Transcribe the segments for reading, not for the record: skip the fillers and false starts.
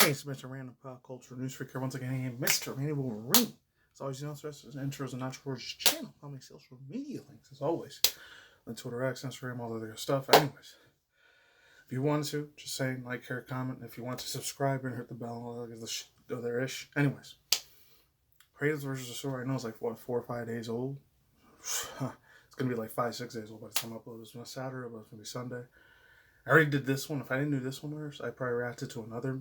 Hey, it's Mr. Random Pop Culture News Freaker. Once again, hey, Mr. Randy Wolverine. As always, you know, so that's intros and outros channel. How many social media links, as always. On Twitter, X, Instagram, all the other stuff. Anyways, if you want to, just say like, share, comment. If you want to subscribe and hit the bell, all that go there-ish. Anyways, Kratos versus Asura, I know it's like, what, 4 or 5 days old? It's going to be like 5, 6 days old by the time I upload this. It's Saturday, but it's going to be Sunday. I already did this one. If I didn't do this one first, I probably reacted to another,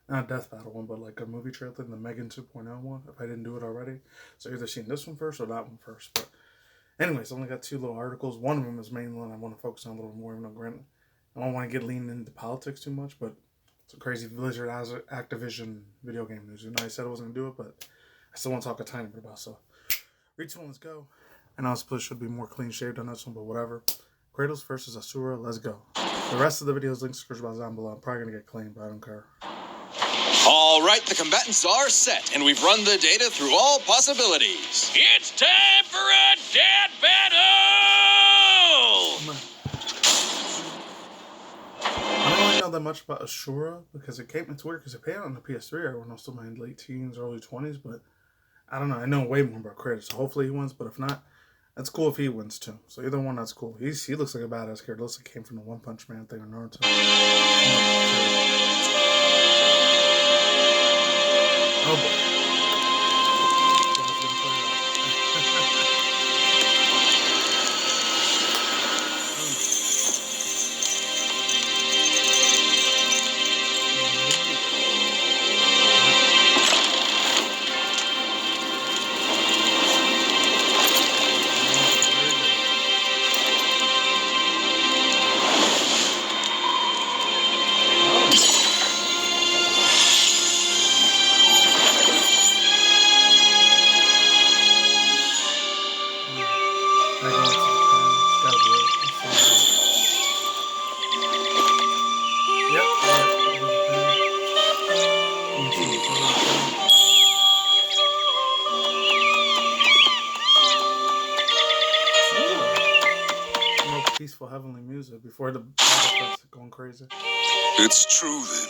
not a Death Battle one, but like a movie trailer, the Megan 2.0 one, if I didn't do it already. So either seen this one first or that one first. But anyways, I only got 2 little articles. One of them is mainly one I want to focus on a little more. Even though, granted, I don't want to get leaning into politics too much, but it's a crazy Blizzard Activision video game news. You know, I said I wasn't going to do it, but I still want to talk a tiny bit about it. So, read 2, let's go. I know this should be more clean shaved on this one, but whatever. Kratos versus Asura, let's go. The rest of the videos, links, description down below. I'm probably going to get claimed, but I don't care. All right, the combatants are set, and we've run the data through all possibilities. It's time for a death battle! I don't really know that much about Ashura, because it came, it's weird, because it came out on the PS3, everyone was still in my late teens, early 20s, but I don't know. I know way more about Kratos, so hopefully he wins, but if not, that's cool if he wins too. So either one, that's cool. He looks like a badass character. Looks like he came from the One Punch Man thing or Naruto. Oh boy. Peaceful heavenly music before the battle starts going crazy. It's true then.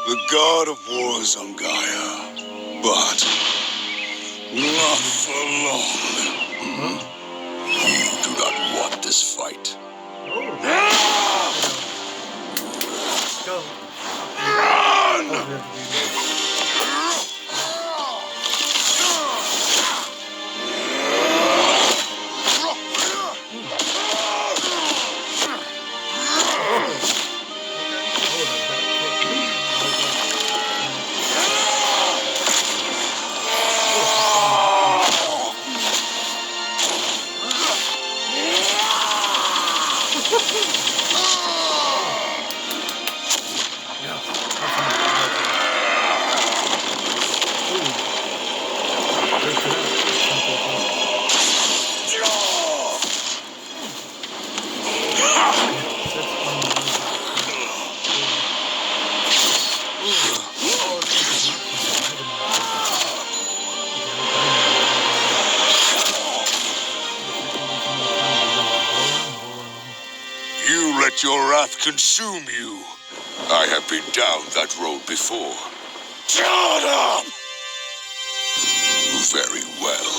The god of war is on Gaia, but not for long. You do not want this fight. Let's go. Let your wrath consume you. I have been down that road before. Shut up! Very well.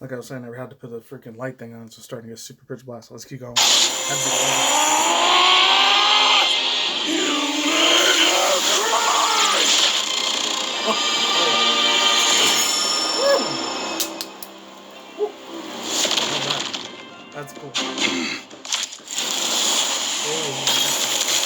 Like I was saying, I had to put the freaking light thing on, so it's starting to get super pitch black. So let's keep going. That's cool. Oh.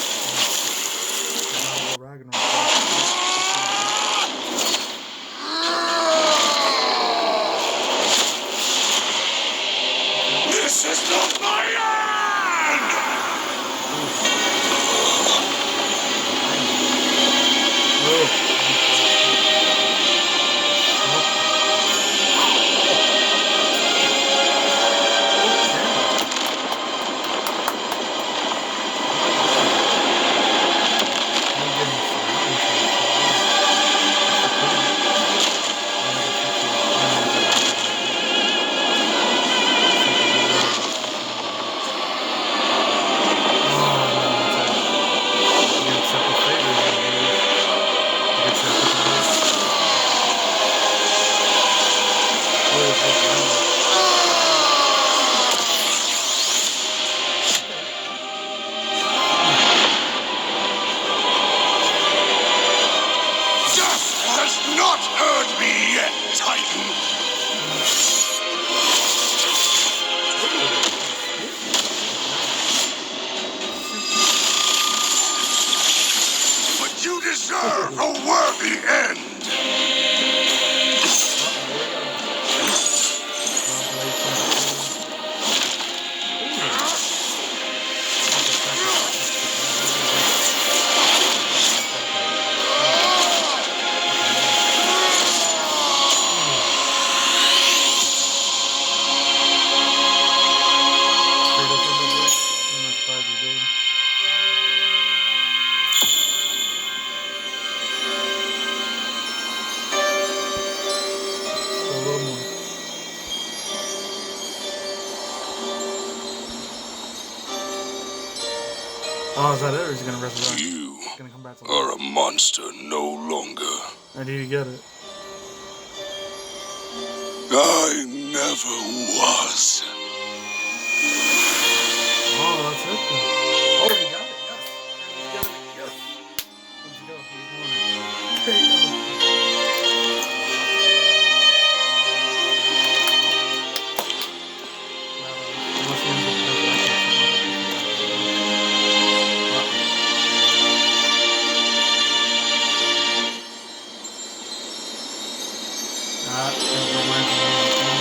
a worthy end. Oh, is that it, or is he gonna resurrect? You Gonna come back to are life? a monster no longer. Or do you get it? I never was. Oh, that's it then. Oh, he got it, yes. He got it, yes. Let's go. He's won it. There you go. Unless he ends up resurrecting that reminds me of the thing.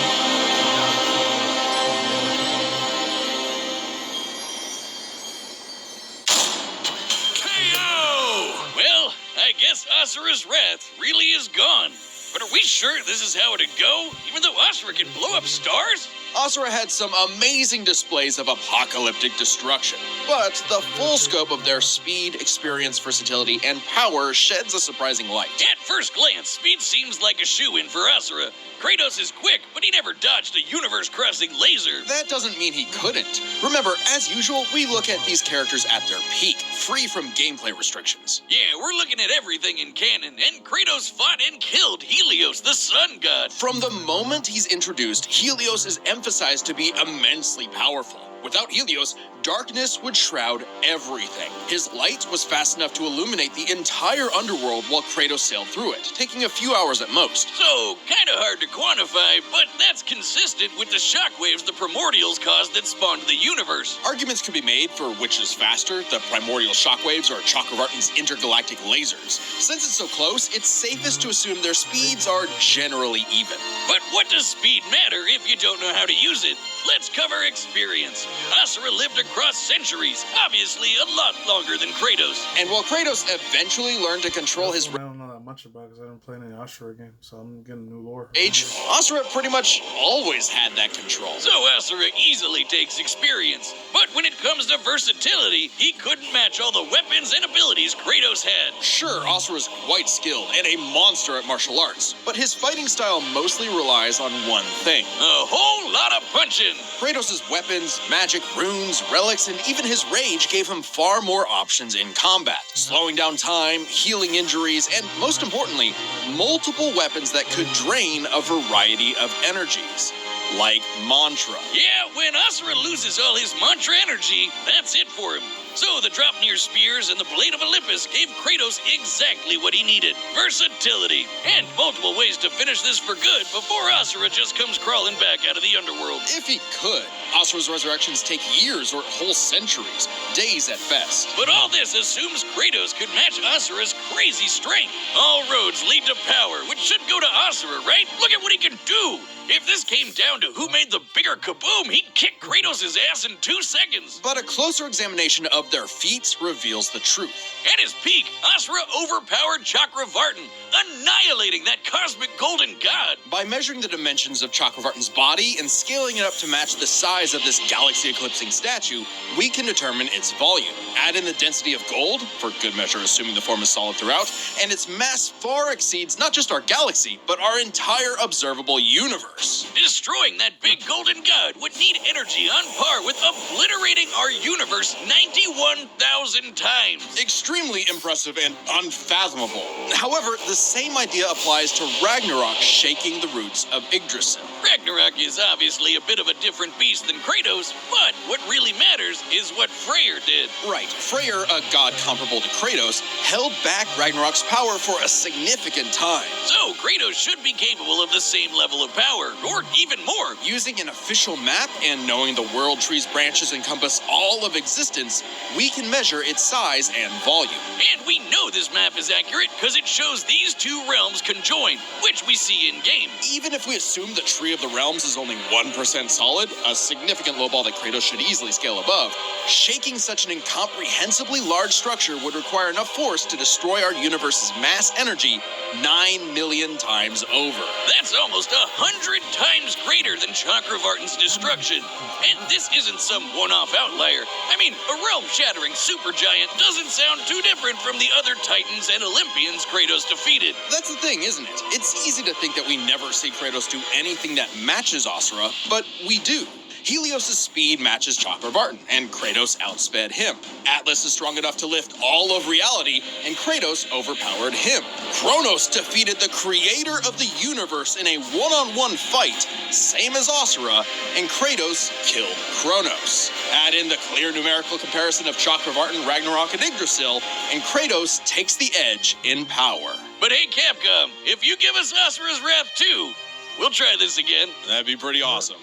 KO! Well, I guess Asura's wrath really is gone. But are we sure this is how it'd go? Even though Asura can blow up stars? Asura had some amazing displays of apocalyptic destruction, but the full scope of their speed, experience, versatility, and power sheds a surprising light. At first glance, speed seems like a shoo-in for Asura. Kratos is quick, but he never dodged a universe-crossing laser. That doesn't mean he couldn't. Remember, as usual, we look at these characters at their peak, free from gameplay restrictions. Yeah, we're looking at everything in canon, and Kratos fought and killed Helios, the sun god. From the moment he's introduced, Helios is emphasized to be immensely powerful. Without Helios, darkness would shroud everything. His light was fast enough to illuminate the entire underworld while Kratos sailed through it, taking a few hours at most. So, kinda hard to quantify, but that's consistent with the shockwaves the primordials caused that spawned the universe. Arguments could be made for which is faster, the primordial shockwaves or Chakravartin's intergalactic lasers. Since it's so close, it's safest to assume their speeds are generally even. But what does speed matter if you don't know how to use it? Let's cover experience. Asura lived across centuries, obviously a lot longer than Kratos. And while Kratos eventually learned to control his I don't know that much about because I didn't play any Ashura games, so I'm getting new lore. rage, Asura pretty much always had that control. So Asura easily takes experience. But when it comes to versatility, he couldn't match all the weapons and abilities Kratos had. Sure, Asura's quite skilled and a monster at martial arts, but his fighting style mostly relies on one thing. A whole lot of punching. Kratos' weapons, magic, runes, relics, and even his rage gave him far more options in combat, slowing down time, healing injuries, and most importantly, multiple weapons that could drain a variety of energies, like mantra. Yeah, when Asura loses all his mantra energy, that's it for him. So the Dropnir spears and the Blade of Olympus gave Kratos exactly what he needed. Versatility. And multiple ways to finish this for good before Asura just comes crawling back out of the underworld. If he could, Asura's resurrections take years or whole centuries, days at best. But all this assumes Kratos could match Asura's crazy strength. All roads lead to power, which should go to Asura, right? Look at what he can do. If this came down to who made the bigger kaboom, he'd kick Kratos' ass in 2 seconds. But a closer examination of their feats reveals the truth. At his peak, Asura overpowered Chakravartin, annihilating that cosmic golden god. By measuring the dimensions of Chakravartin's body and scaling it up to match the size of this galaxy-eclipsing statue, we can determine its volume. Add in the density of gold, for good measure assuming the form is solid throughout, and its mass far exceeds not just our galaxy, but our entire observable universe. Destroying that big golden god would need energy on par with obliterating our universe 91,000 times. Extremely impressive and unfathomable. However, the same idea applies to Ragnarok shaking the roots of Yggdrasil. Ragnarok is obviously a bit of a different beast than Kratos, but what really matters is what Freyr did. Right, Freyr, a god comparable to Kratos, held back Ragnarok's power for a significant time. So Kratos should be capable of the same level of power, or even more. Using an official map and knowing the world tree's branches encompass all of existence, we can measure its size and volume. And we know this map is accurate because it shows these two realms conjoined, which we see in-game. Even if we assume the Tree of the Realms is only 1% solid, a significant lowball that Kratos should easily scale above, shaking such an incomprehensibly large structure would require enough force to destroy our universe's mass energy 9 million times over. That's almost 100 times greater than Chakravartin's destruction. And this isn't some one-off outlier. I mean, a realm-shattering supergiant doesn't sound too different from the other Titans and Olympians Kratos defeated. That's the thing, isn't it? It's easy to think that we never see Kratos do anything that matches Asura, but we do. Helios' speed matches Chakravartin, and Kratos outsped him. Atlas is strong enough to lift all of reality, and Kratos overpowered him. Kronos defeated the creator of the universe in a one-on-one fight, same as Asura, and Kratos killed Kronos. Add in the clear numerical comparison of Chakravartin, Ragnarok, and Yggdrasil, and Kratos takes the edge in power. But hey, Capcom, if you give us Asura's Wrath 2, we'll try this again. That'd be pretty awesome.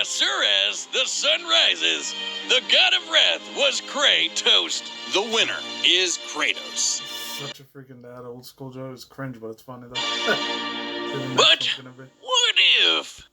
Asura's The Sun Rises. The god of wrath was Kratos. The winner is Kratos. Such a freaking dad old school joke. It's cringe, but it's funny though. But what if?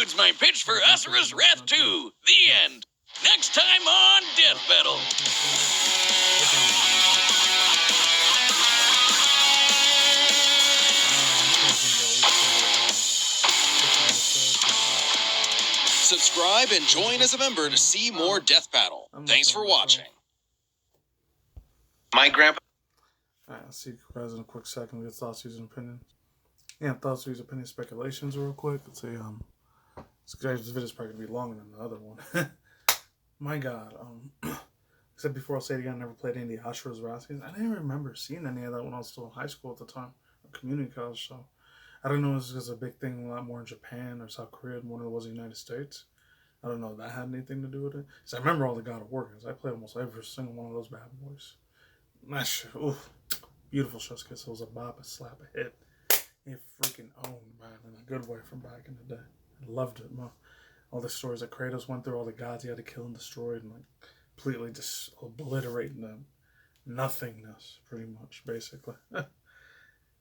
Next my pitch for Asura's Wrath 2. The end. Next time on Death Battle. Subscribe and join as a member to see more Death Battle. Thanks for watching. My grandpa. Alright, I'll see you guys in a quick second. We get thoughts, views, and opinions. Yeah, thoughts, views, opinions, speculations, real quick. Let's see. This video is probably gonna be longer than the other one. My God. I said before, I'll say it again. I never played any of the Ashura's Wrath games. I didn't remember seeing any of that when I was still in high school at the time, or community college. So I don't know if it was a big thing a lot more in Japan or South Korea more than it was in the United States. I don't know if that had anything to do with it. Because I remember all the God of War games. I played almost every single one of those bad boys. That shit, oof. Beautiful chef's kiss. It was a bop, a slap, a hit. It freaking owned, man, in a good way from back in the day. I loved it, man. All the stories that Kratos went through, all the gods he had to kill and destroy, and like completely just obliterating them. Nothingness, pretty much, basically.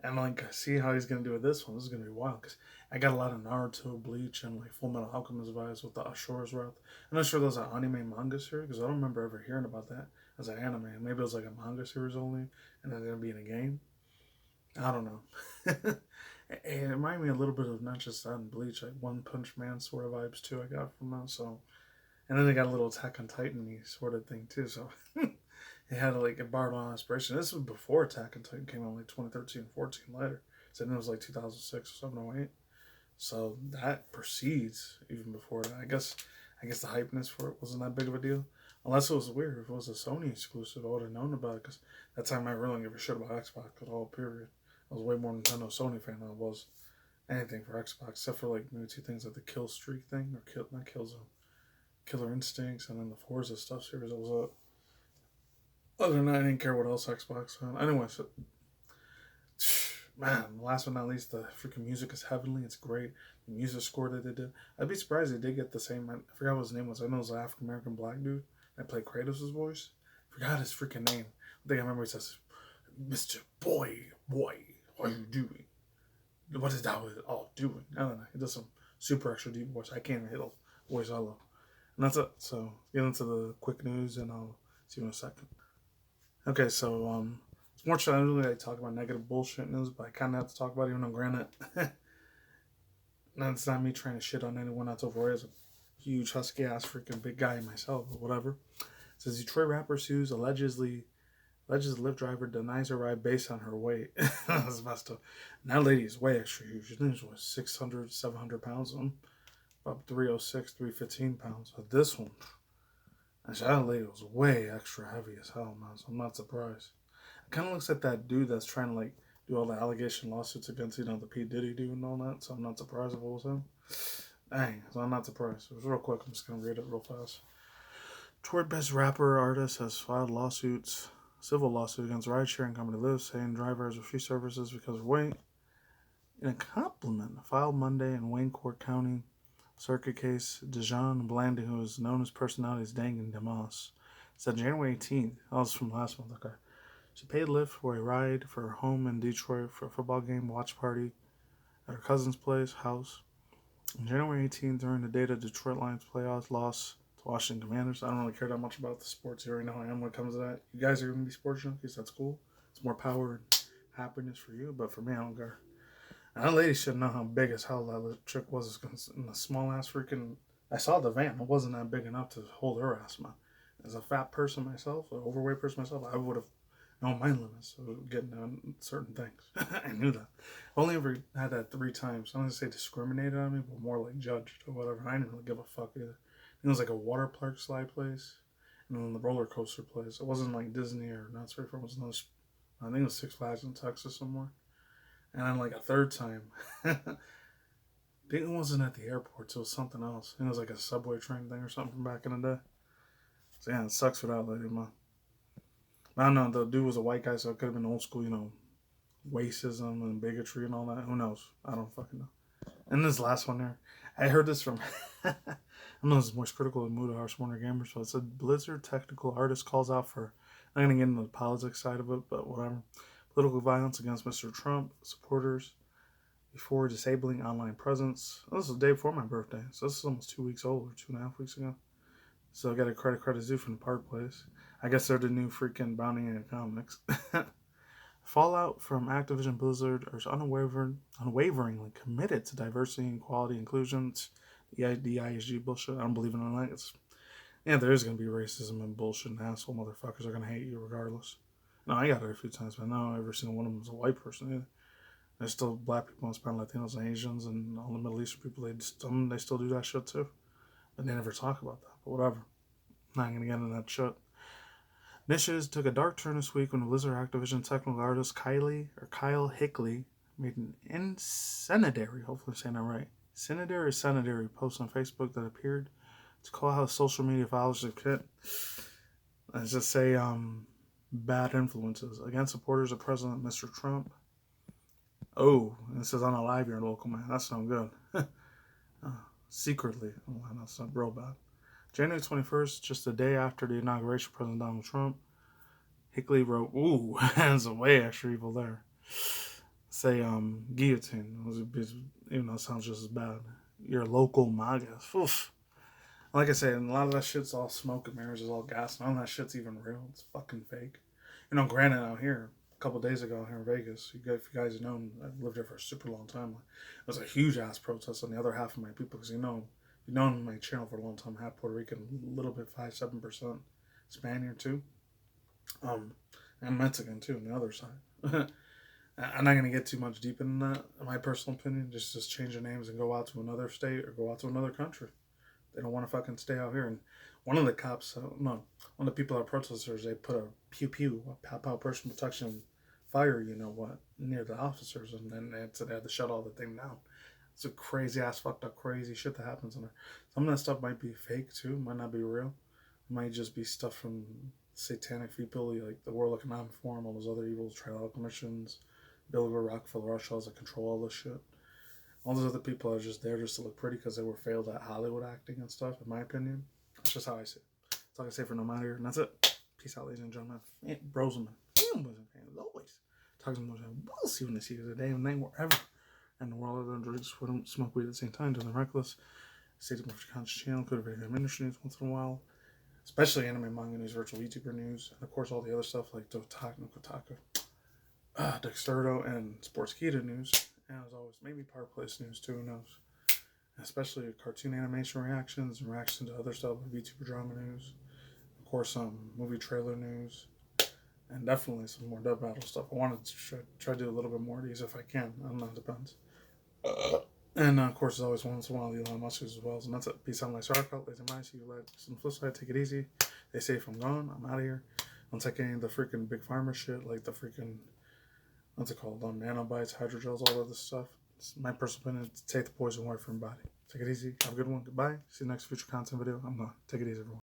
And like, I see how he's gonna do with this one. This is gonna be wild because I got a lot of Naruto, Bleach, and like Full Metal Alchemist vibes with the Ashura's Wrath. I'm not sure there's an anime manga series because I don't remember ever hearing about that as an anime. Maybe it was like a manga series only, and then it's gonna be in a game. I don't know. It reminded me a little bit of not just that and Bleach, like One Punch Man sort of vibes too. I got from that. So, and then they got a little Attack on Titan-y sort of thing too. So. It had like a borrowed on inspiration. This was before Attack on Titan came out, like 2013, 14 later. So then it was like 2006 or 7 or 8. So that precedes even before that. I guess the hypeness for it wasn't that big of a deal. Unless it was weird. If it was a Sony exclusive, I would have known about it. Because that time I really didn't give a shit about Xbox at all, period. I was way more Nintendo Sony fan than I was anything for Xbox. Except for like maybe two things like the Kill Streak thing. Or not Killzone. Killer Instincts and then the Forza stuff series. That was up. Other than that, I didn't care what else Xbox had. Anyway, so, man, last but not least, the freaking music is heavenly. It's great. The music score that they did. I'd be surprised they did get the same. I forgot what his name was. I know it was an African American black dude that played Kratos' voice. Forgot his freaking name. I think I remember he says, "Mr. Boy, how you doing? what is that all doing? I don't know. He does some super extra deep voice. I can't hit a voice I love. And that's it. So get into the quick news, and I'll see you in a second. Okay, so it's more challenging. I talk about negative bullshit news, but I kind of have to talk about it, even though granted, that's not me trying to shit on anyone that's overrated. As a huge husky ass freaking big guy myself, but whatever. It says Detroit rapper sues allegedly Lyft driver denies her ride based on her weight. That's messed up. And that lady is way extra huge. I think she was 600, 700 pounds. I'm about 306, 315 pounds. But this one, that lady was way extra heavy as hell, man. So I'm not surprised. It kind of looks like that dude that's trying to like do all the allegation lawsuits against, the P. Diddy dude and all that. So I'm not surprised if it was him. Dang, so I'm not surprised. It was real quick. I'm just going to read it real fast. Detroit-based rapper artist has filed civil lawsuit against ride-sharing company Lyft, saying drivers refuse services because of weight. In a compliment filed Monday in Wayne Court County Circuit case, Dejan Blandy, who is known as personalities Dang and Demas, said January 18th, that was from last month, okay. She paid Lyft for a ride for her home in Detroit for a football game watch party at her cousin's house. On January 18th, during the day of Detroit Lions playoffs loss to Washington Commanders. I don't really care that much about the sports. You already know how I am when it comes to that. You guys are going to be sports junkies. That's cool. It's more power and happiness for you. But for me, I don't care. And that lady should know how big as hell that chick was. In the small ass freaking... I saw the van. It wasn't that big enough to hold her ass, man. As a fat person myself, an overweight person myself, I would have known my limits of getting on certain things. I knew that. I only ever had that 3 times. I don't want to say discriminated on me, but more like judged or whatever. I didn't really give a fuck either. It was like a water park slide place, and then the roller coaster place. It wasn't like Disney or not very far. It was another, I think it was Six Flags in Texas somewhere. And then like a third time, I think it wasn't at the airport, so it was something else. It was like a subway train thing or something from back in the day. So yeah, it sucks for that lady, man. I don't know, the dude was a white guy, so it could have been old school, racism and bigotry and all that. Who knows? I don't fucking know. And this last one there, I heard this from... I know this is more critical than Mood Harsh Warner Gamers, so it said Blizzard technical artist calls out for, I'm going to get into the politics side of it, but whatever. Political violence against Mr. Trump supporters before disabling online presence. This was the day before my birthday, so this is almost 2 weeks old, or 2.5 weeks ago. So I got a credit due from the Park Place. I guess they're the new freaking Bounty in comics. Fallout from Activision Blizzard are unwaveringly committed to diversity, equality, inclusion. The ISG bullshit. I don't believe in it. There is going to be racism and bullshit, and asshole motherfuckers are going to hate you regardless. No, I got it a few times, but no, every single one of them is a white person either. There's still black people, Hispanic, Latinos, and Asians, and all the Middle Eastern people. They still do that shit too, but they never talk about that. But whatever. I'm not going to get into that shit. Initiatives took a dark turn this week when Blizzard Activision technical artist Kyle Hickley made an incendiary, hopefully I'm saying that right, incendiary post on Facebook that appeared to call out social media followers of Kit. Let's just say bad influences against supporters of President Mr. Trump. Oh, and it says on a live here in local man. That's not good. Secretly. Oh, that's not real bad. January 21st, just a day after the inauguration of President Donald Trump, Hickley wrote, ooh, that's a way extra evil there. Say, guillotine, even though it sounds just as bad. Your local MAGA. Oof. Like I said, a lot of that shit's all smoke and mirrors, it's all gas. None of that shit's even real. It's fucking fake. Granted, out here, a couple days ago here in Vegas, if you guys know, I've lived there for a super long time. It was a huge ass protest on the other half of my people, because you've known my channel for a long time, half Puerto Rican, a little bit 5-7% Spaniard too, and Mexican too on the other side. I'm not gonna get too much deep in that. In my personal opinion, just change the names and go out to another state or go out to another country. They don't want to fucking stay out here. And one of the cops, one of the people that are protesters, they put a pew, a pow personal protection fire, near the officers, and then they had to shut all the thing down. It's a crazy ass, fucked up, crazy shit that happens in there. Some of that stuff might be fake too, might not be real. It might just be stuff from satanic people, like the World Economic Forum, all those other evils, trial commissions, Bill Rockefeller, Rothschilds that control all this shit. All those other people are just there just to look pretty because they were failed at Hollywood acting and stuff, in my opinion. That's just how I see it. That's all I can say for no matter here, and that's it. Peace out, ladies and gentlemen. Bros and man. As always. Talk to them. We'll see when they see you today and night, wherever. and the world of drugs wouldn't smoke weed at the same time, doing the reckless. Stay tuned for Conscious channel, go to video game industry news once in a while, especially anime, manga news, virtual YouTuber news, and of course all the other stuff like Dotaku, Kotaku, Dexerto, and Sportskeeda news. And as always, maybe Park Place news too, who knows? Especially cartoon animation reactions and reactions to other stuff like VTuber drama news. Of course, some movie trailer news. And definitely some more Deathbattles stuff. I wanted to try to do a little bit more of these if I can. I don't know, it depends. And of course, as always, once in a while, the Elon Musk as well. And that's it. Peace out, my Sarkle. Lazy mind. See you later. On the flip side, take it easy. They say if I'm gone, I'm out of here. Don't take any of the freaking big pharma shit, like the freaking, what's it called? Nanobites, hydrogels, all of this stuff. It's my personal opinion. Take the poison away from your body. Take it easy. Have a good one. Goodbye. See you next future content video. I'm gone. Take it easy, everyone.